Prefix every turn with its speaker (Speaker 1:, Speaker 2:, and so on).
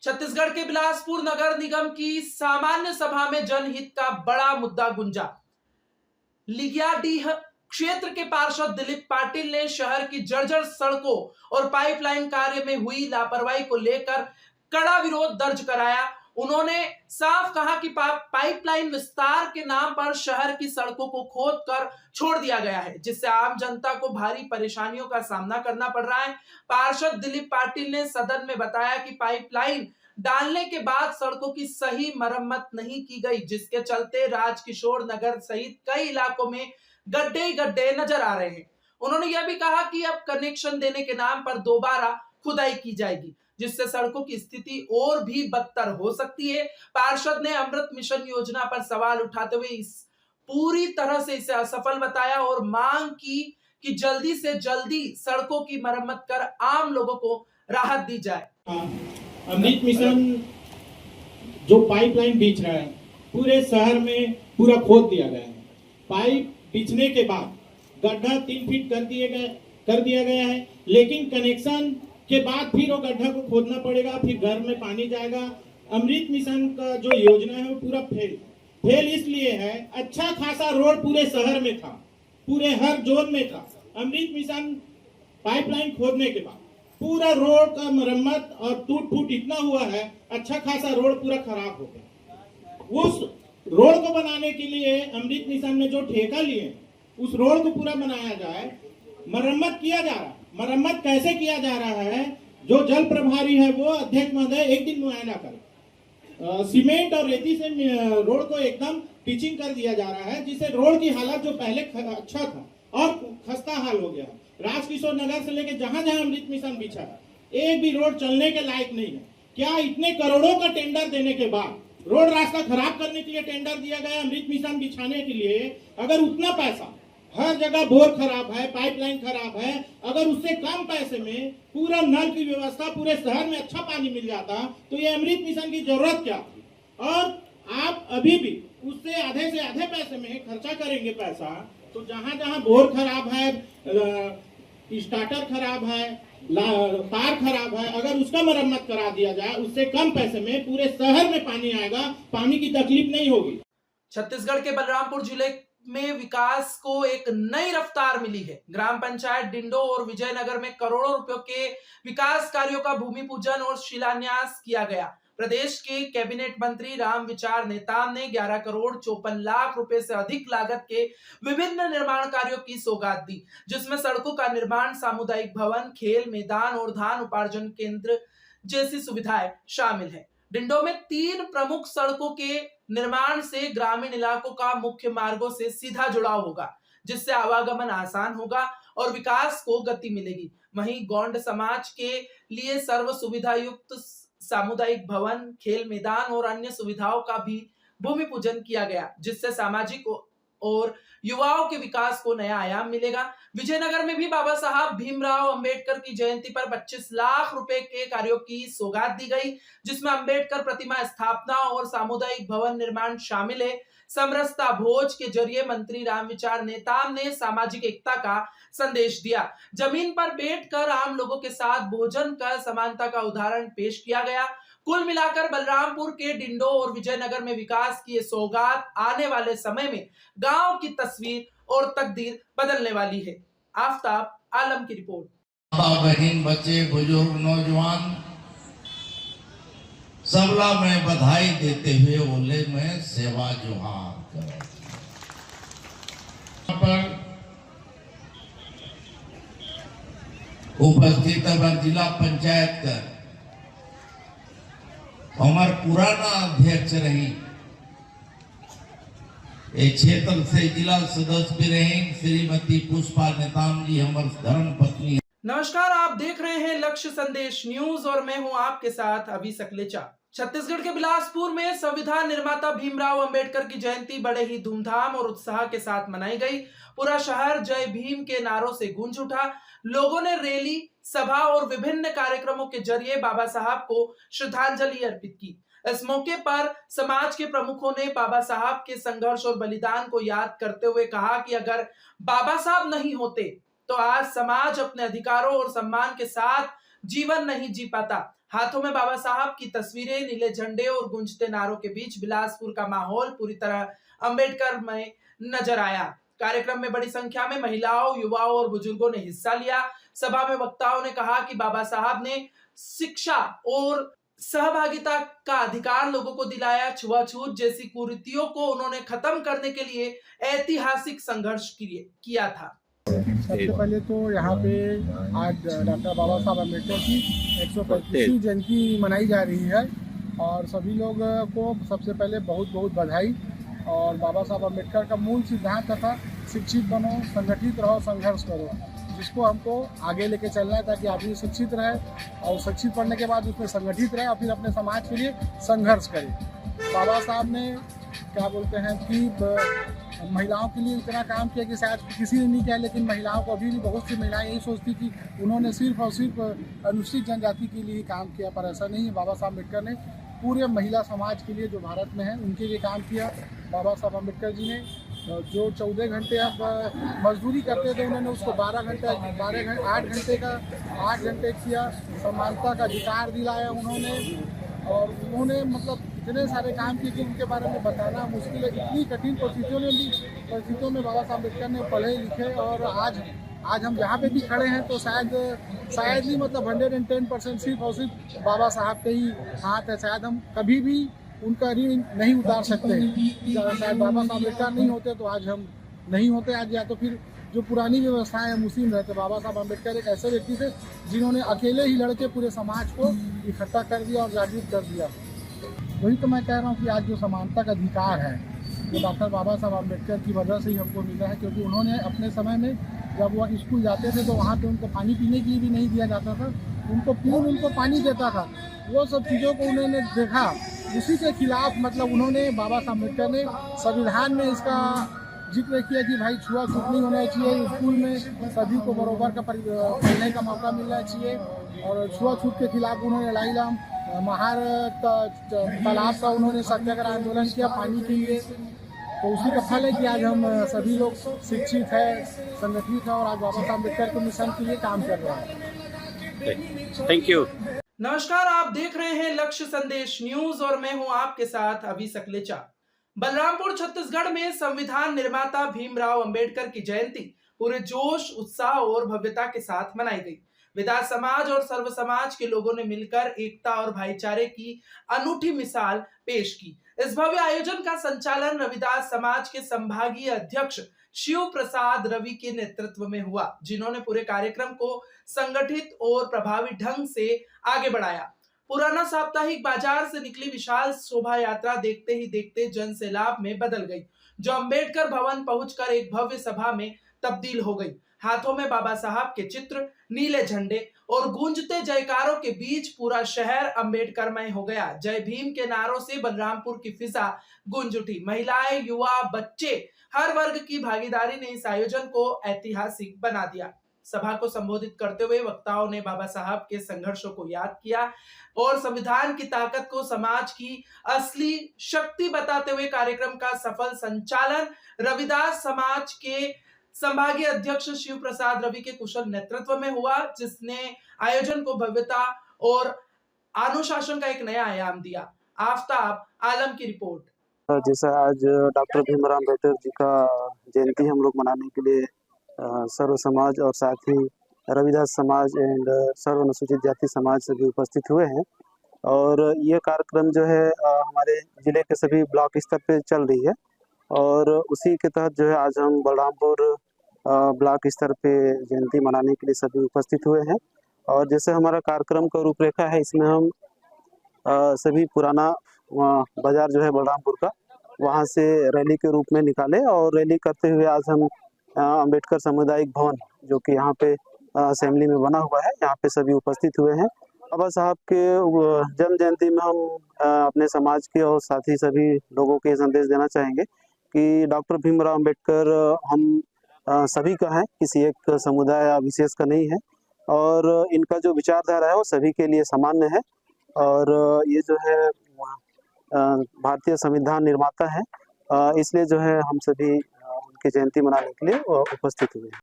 Speaker 1: छत्तीसगढ़ के बिलासपुर नगर निगम की सामान्य सभा में जनहित का बड़ा मुद्दा गुंजा। लिगियाडीह क्षेत्र के पार्षद दिलीप पाटिल ने शहर की जर्जर सड़कों और पाइपलाइन कार्य में हुई लापरवाही को लेकर कड़ा विरोध दर्ज कराया। उन्होंने साफ कहा कि पाइपलाइन विस्तार के नाम पर शहर की सड़कों को खोदकर छोड़ दिया गया है, जिससे आम जनता को भारी परेशानियों का सामना करना पड़ रहा है। पार्षद दिलीप पाटिल ने सदन में बताया कि पाइपलाइन डालने के बाद सड़कों की सही मरम्मत नहीं की गई, जिसके चलते राजकिशोर नगर सहित कई इलाकों में गड्ढे ही गड्ढे नजर आ रहे हैं। उन्होंने यह भी कहा कि अब कनेक्शन देने के नाम पर दोबारा खुदाई की जाएगी, जिससे सड़कों की स्थिति और भी बदतर हो सकती है। पार्षद ने अमृत मिशन योजना पर सवाल उठाते हुए इस पूरी तरह से इसे असफल बताया और मांग की कि जल्दी से जल्दी सड़कों की मरम्मत कर आम लोगों को राहत दी जाए।
Speaker 2: अमृत मिशन जो पाइपलाइन बिछ रहा है पूरे शहर में पूरा खोद दिया गया है। पाइप बिछने के बाद गड्ढा 3 फीट कर दिया गया है, लेकिन कनेक्शन के बाद फिर वो गड्ढा को खोदना पड़ेगा, फिर घर में पानी जाएगा। अमृत मिशन का जो योजना है वो पूरा फेल इसलिए है, अच्छा खासा रोड पूरे शहर में था, पूरे हर जोन में था। अमृत मिशन पाइपलाइन खोदने के बाद पूरा रोड का मरम्मत और टूट फूट इतना हुआ है, अच्छा खासा रोड पूरा खराब हो गया। उस रोड को बनाने के लिए अमृत मिशन ने जो ठेका लिए उस रोड को पूरा बनाया जाए, मरम्मत किया जा रहा है। मरम्मत कैसे किया जा रहा है? जो जल प्रभारी है वो अध्यक्ष महोदय एक दिन मुआयना करे, सीमेंट और रेती से रोड को एकदम पिचिंग कर दिया जा रहा है, जिससे रोड की हालत जो पहले अच्छा था और खस्ता हाल हो गया। राजकिशोर नगर से लेकर जहां जहां अमृत मिशन बिछा है एक भी रोड चलने के लायक नहीं है। क्या इतने करोड़ों का टेंडर देने के बाद रोड रास्ता खराब करने के लिए टेंडर दिया गया अमृत मिशन बिछाने के लिए? अगर उतना पैसा, हर जगह बोर खराब है, पाइपलाइन खराब है, अगर उससे कम पैसे में पूरा नल की व्यवस्था पूरे शहर में अच्छा पानी मिल जाता तो ये अमृत मिशन की जरूरत क्या थी? और आप अभी भी उससे आधे से आधे पैसे में खर्चा करेंगे पैसा, तो जहां जहां बोर खराब है, स्टार्टर खराब है, तार खराब है, अगर उसका मरम्मत करा दिया जाए उससे कम पैसे में पूरे शहर में पानी आएगा, पानी की तकलीफ नहीं होगी।
Speaker 1: छत्तीसगढ़ के बलरामपुर जिले में विकास को एक नई रफ्तार मिली है। ग्राम पंचायत डिंडो और विजयनगर में करोड़ों रुपयों के विकास कार्यों का भूमि पूजन और शिलान्यास किया गया। प्रदेश के कैबिनेट मंत्री रामविचार नेताम ने 11 करोड़ 54 लाख रुपए से अधिक लागत के विभिन्न निर्माण कार्यों की सौगात दी, जिसमें सड़कों का निर्माण, सामुदायिक भवन, खेल मैदान और धान उपार्जन केंद्र जैसी सुविधाएं शामिल है। डिंडो में 3 प्रमुख सड़कों के निर्माण से ग्रामीण इलाकों का मुख्य मार्गों से सीधा जुड़ाव होगा, जिससे आवागमन आसान होगा और विकास को गति मिलेगी। वहीं गौंड समाज के लिए सर्व सुविधा युक्त सामुदायिक भवन, खेल मैदान और अन्य सुविधाओं का भी भूमि पूजन किया गया, जिससे सामाजिक और युवाओं के विकास को नया आयाम मिलेगा। विजयनगर में भी बाबा साहब भीमराव अंबेडकर की जयंती पर 25 लाख रुपए के कार्यों की सौगात दी गई, जिसमें अंबेडकर प्रतिमा स्थापना और सामुदायिक भवन निर्माण शामिल है। समरसता भोज के जरिए मंत्री रामविचार नेताम ने सामाजिक एकता का संदेश दिया। जमीन पर बैठकर आम लोगों के साथ भोजन कर समानता का उदाहरण पेश किया गया। कुल मिलाकर बलरामपुर के डिंडो और विजयनगर में विकास की सौगात आने वाले समय में गांव की तस्वीर और तकदीर बदलने वाली है। आफ्ताब आलम की रिपोर्ट।
Speaker 3: बहन, बच्चे, बुजुर्ग, नौजवान सबला में बधाई देते हुए बोले मैं सेवा जोहार करो। पर उपस्थित जिला पंचायत का हमार पुराना अध्यक्ष रही, एक क्षेत्र से जिला सदस्य भी रहे श्रीमती पुष्पा नेताम जी, हमार धर्म पत्नी।
Speaker 1: नमस्कार, आप देख रहे हैं लक्ष्य संदेश न्यूज और मैं हूं आपके साथ अभी सकलेचा। छत्तीसगढ़ के बिलासपुर में संविधान निर्माता भीमराव अंबेडकर की जयंती बड़े ही धूमधाम और उत्साह के साथ मनाई गई। पूरा शहर जय भीम के नारों से गूंज उठा। लोगों ने रैली, सभा और विभिन्न कार्यक्रमों के जरिए बाबा साहब को श्रद्धांजलि अर्पित की। इस मौके पर समाज के प्रमुखों ने बाबा साहब के संघर्ष और बलिदान को याद करते हुए कहा कि अगर बाबा साहब नहीं होते तो आज समाज अपने अधिकारों और सम्मान के साथ जीवन नहीं जी पाता। हाथों में बाबा साहब की तस्वीरें, नीले झंडे और गूंजते नारों के बीच बिलासपुर का माहौल पूरी तरह अंबेडकर में नजर आया। कार्यक्रम में बड़ी संख्या में महिलाओं, युवाओं और बुजुर्गों ने हिस्सा लिया। सभा में वक्ताओं ने कहा कि बाबा साहब ने शिक्षा और सहभागिता का अधिकार लोगों को दिलाया। छुआछूत जैसी कुरीतियों को उन्होंने खत्म करने के लिए ऐतिहासिक संघर्ष किया था।
Speaker 4: सबसे पहले तो यहाँ पे आज डॉक्टर बाबा साहब अम्बेडकर की 135वीं जयंती मनाई जा रही है और सभी लोग को सबसे पहले बहुत बहुत बधाई। और बाबा साहब अम्बेडकर का मूल सिद्धांत था शिक्षित बनो, संगठित रहो, संघर्ष करो, जिसको हमको आगे लेके चलना है ताकि आदमी शिक्षित रहे और शिक्षित पढ़ने के बाद उसमें संगठित रहे और फिर अपने समाज के लिए संघर्ष करे। बाबा साहब ने क्या बोलते हैं कि महिलाओं के लिए इतना काम किया कि शायद किसी ने नहीं किया, लेकिन महिलाओं को अभी भी बहुत सी महिलाएं यही सोचती कि उन्होंने सिर्फ और सिर्फ अनुसूचित जनजाति के लिए काम किया, पर ऐसा नहीं है। बाबा साहब अम्बेडकर ने पूरे महिला समाज के लिए जो भारत में है उनके लिए काम किया। बाबा साहब अम्बेडकर जी ने जो 14 घंटे अब मजदूरी करते थे उन्होंने उसको 8 घंटे किया। समानता का अधिकार दिलाया उन्होंने और उन्होंने मतलब इतने सारे काम किए कि उनके बारे में बताना मुश्किल है। इतनी कठिन परिस्थितियों में बाबा साहब अम्बेडकर ने पढ़े लिखे और आज हम जहाँ पे भी खड़े हैं तो शायद ही मतलब 110% सिर्फ और सिर्फ बाबा साहब के ही हाथ है। शायद हम कभी भी उनका ऋण नहीं उतार सकते। शायद बाबा साहब अम्बेडकर नहीं होते तो आज हम नहीं होते। आज या तो फिर जो पुरानी व्यवस्थाएं हम उसी में रहते। बाबा साहब अम्बेडकर एक ऐसे व्यक्ति थे जिन्होंने अकेले ही लड़के पूरे समाज को इकट्ठा कर दिया और जागृत कर दिया। वही तो मैं कह रहा हूँ कि आज जो समानता का अधिकार है वो डॉक्टर बाबा साहब अम्बेडकर की वजह से ही हमको मिला है, क्योंकि उन्होंने अपने समय में जब वह स्कूल जाते थे तो वहाँ पे उनको पानी पीने के लिए भी नहीं दिया जाता था। उनको पानी देता था। वो सब चीज़ों को उन्होंने देखा, उसी के खिलाफ मतलब उन्होंने बाबा साहब अम्बेडकर ने संविधान में इसका जिक्र किया कि भाई छुआछूत नहीं होना चाहिए, स्कूल में सभी को बराबर का पढ़ने का मौका मिलना चाहिए। और छुआछूत के खिलाफ उन्होंने लाईलाम महार तालाब का उन्होंने सत्याग्रह आंदोलन किया पानी के लिए। तो उसी का फल है कि आज हम सभी लोग शिक्षित है, संगठित है और आज बाबा साहब अम्बेडकर के मिशन के लिए काम कर रहे हैं।
Speaker 5: Thank you.
Speaker 1: नमस्कार, आप देख रहे हैं लक्ष्य संदेश न्यूज और मैं हूं आपके साथ अभी सकलेचा। बलरामपुर छत्तीसगढ़ में संविधान निर्माता भीमराव अंबेडकर की जयंती पूरे जोश, उत्साह और भव्यता के साथ मनाई गई। विदास समाज और सर्व समाज के लोगों ने मिलकर एकता और भाईचारे की अनूठी मिसाल पेश की। इस भव्य आयोजन का संचालन रविदास समाज के संभागीय अध्यक्ष शिव प्रसाद रवि के नेतृत्व में हुआ, जिन्होंने पूरे कार्यक्रम को संगठित और प्रभावी ढंग से आगे बढ़ाया। पुराना साप्ताहिक बाजार से निकली विशाल शोभा यात्रा देखते ही देखते जन सैलाब में बदल गई, जो अंबेडकर भवन पहुंचकर एक भव्य सभा में तब्दील हो गई। हाथों में बाबा साहब के चित्र, नीले झंडे और गूंजते जयकारों के बीच पूरा शहर अंबेडकरमय हो गया। जय भीम के नारों से बलरामपुर की फिजा गूंज उठी। महिलाएं, युवा, बच्चे, हर वर्ग की भागीदारी ने इस आयोजन को ऐतिहासिक बना दिया। सभा को संबोधित करते हुए वक्ताओं ने बाबा साहब के संघर्षों को याद किया और संविधान की ताकत को समाज की असली शक्ति बताते हुए कार्यक्रम का सफल संचालन रविदास समाज के संभागीय अध्यक्ष शिव प्रसाद रवि के कुशल नेतृत्व में हुआ, जिसने आयोजन को भव्यता और अनुशासन का एक नया आयाम दिया। आफ्ताब आलम की रिपोर्ट।
Speaker 5: जैसा आज डॉक्टर भीमराव अम्बेडकर जी का जयंती हम लोग मनाने के लिए सर्व समाज और साथ ही रविदास समाज एंड सर्व अनुसूचित जाति समाज से भी उपस्थित हुए हैं और ये कार्यक्रम जो है हमारे जिले के सभी ब्लॉक स्तर पे चल रही है और उसी के तहत जो है आज हम बलरामपुर ब्लॉक स्तर पे जयंती मनाने के लिए सभी उपस्थित हुए हैं। और जैसे हमारा कार्यक्रम का रूपरेखा है, इसमें हम सभी पुराना बाजार जो है बलरामपुर का, वहाँ से रैली के रूप में निकाले और रैली करते हुए आज हम अंबेडकर सामुदायिक भवन जो कि यहाँ पे असेंबली में बना हुआ है, यहाँ पे सभी उपस्थित हुए हैं। बाबा साहब के जन्म जयंती में हम अपने समाज के और साथ ही सभी लोगों को संदेश देना चाहेंगे कि डॉक्टर भीमराव अम्बेडकर हम सभी का है, किसी एक समुदाय या विशेष का नहीं है और इनका जो विचारधारा है वो सभी के लिए सामान्य है और ये जो है भारतीय संविधान निर्माता है, इसलिए जो है हम सभी उनकी जयंती मनाने के लिए उपस्थित हुए हैं।